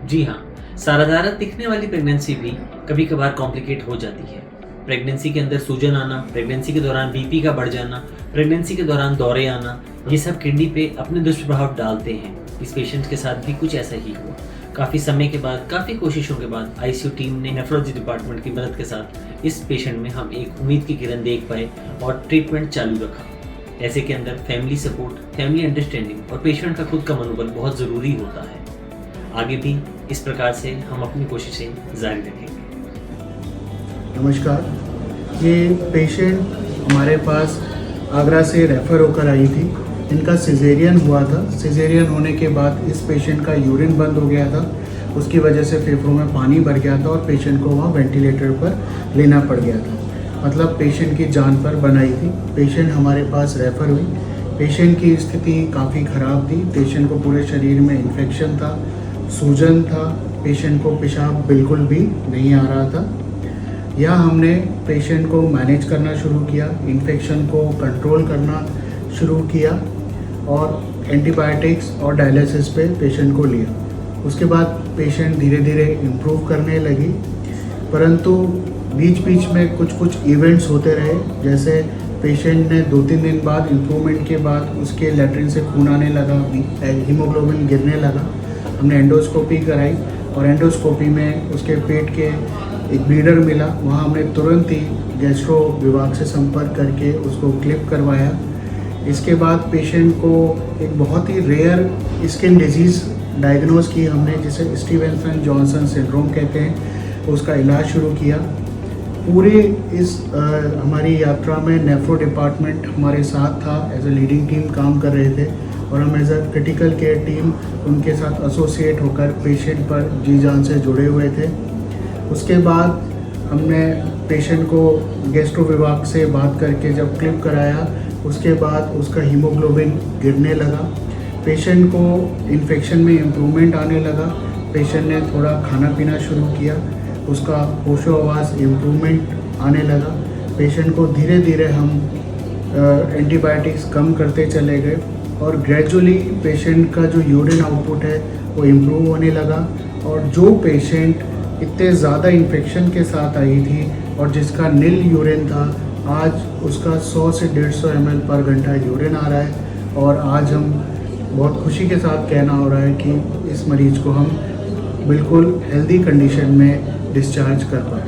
जी हाँ, साधारण दिखने वाली प्रेगनेंसी भी कभी कभार कॉम्प्लिकेट हो जाती है। प्रेगनेंसी के अंदर सूजन आना, प्रेगनेंसी के दौरान बीपी का बढ़ जाना, प्रेगनेंसी के दौरान दौरे आना, ये सब किडनी पे अपने दुष्प्रभाव डालते हैं। इस पेशेंट के साथ भी कुछ ऐसा ही हुआ। काफ़ी समय के बाद, काफ़ी कोशिशों के बाद आईसीयू टीम ने नेफ्रोलॉजी डिपार्टमेंट की मदद के साथ इस पेशेंट में हम एक उम्मीद की किरण देख पाए और ट्रीटमेंट चालू रखा। ऐसे के अंदर फैमिली सपोर्ट, फैमिली अंडरस्टैंडिंग और पेशेंट का खुद का मनोबल बहुत ज़रूरी होता है। आगे भी इस प्रकार से हम अपनी कोशिशें जारी रखेंगे। नमस्कार, ये पेशेंट हमारे पास आगरा से रेफ़र होकर आई थी। इनका सिजेरियन हुआ था। सिजेरियन होने के बाद इस पेशेंट का यूरिन बंद हो गया था, उसकी वजह से फेफड़ों में पानी भर गया था और पेशेंट को वहाँ वेंटिलेटर पर लेना पड़ गया था। मतलब पेशेंट की जान पर बनाई थी। पेशेंट हमारे पास रेफ़र हुई। पेशेंट की स्थिति काफ़ी ख़राब थी। पेशेंट को पूरे शरीर में इन्फेक्शन था, सूजन था, पेशेंट को पेशाब बिल्कुल भी नहीं आ रहा था। यहाँ हमने पेशेंट को मैनेज करना शुरू किया, इन्फेक्शन को कंट्रोल करना शुरू किया और एंटीबायोटिक्स और डायलिसिस पे पेशेंट को लिया। उसके बाद पेशेंट धीरे धीरे इम्प्रूव करने लगी, परंतु बीच बीच में कुछ इवेंट्स होते रहे। जैसे पेशेंट ने 2-3 दिन बाद इम्प्रूवमेंट के बाद उसके लैट्रिन से खून आने लगा, हीमोग्लोबिन गिरने लगा। हमने एंडोस्कोपी कराई और एंडोस्कोपी में उसके पेट के एक ब्लीडर मिला। वहाँ हमने तुरंत ही गैस्ट्रो विभाग से संपर्क करके उसको क्लिप करवाया। इसके बाद पेशेंट को एक बहुत ही रेयर स्किन डिजीज़ डायग्नोज की हमने, जिसे स्टीवेंसन जॉनसन सिंड्रोम कहते हैं। उसका इलाज शुरू किया। पूरे इस हमारी यात्रा में नेफ्रो डिपार्टमेंट हमारे साथ था, एज ए लीडिंग टीम काम कर रहे थे और हम as a critical care team उनके साथ एसोसिएट होकर पेशेंट पर जी जान से जुड़े हुए थे। उसके बाद हमने पेशेंट को गैस्ट्रो विभाग से बात करके जब क्लिप कराया, उसके बाद उसका हीमोग्लोबिन गिरने लगा। पेशेंट को इन्फेक्शन में इम्प्रूवमेंट आने लगा। पेशेंट ने थोड़ा खाना पीना शुरू किया, उसका होशो आवाज़ इम्प्रूवमेंट आने लगा। पेशेंट को धीरे धीरे हम एंटीबायोटिक्स कम करते चले गए और ग्रेजुअली पेशेंट का जो यूरिन आउटपुट है वो इम्प्रूव होने लगा। और जो पेशेंट इतने ज़्यादा इन्फेक्शन के साथ आई थी और जिसका नील यूरिन था, आज उसका 100 से 150 ml पर घंटा यूरिन आ रहा है। और आज हम बहुत खुशी के साथ कहना हो रहा है कि इस मरीज़ को हम बिल्कुल हेल्दी कंडीशन में डिस्चार्ज कर पाए।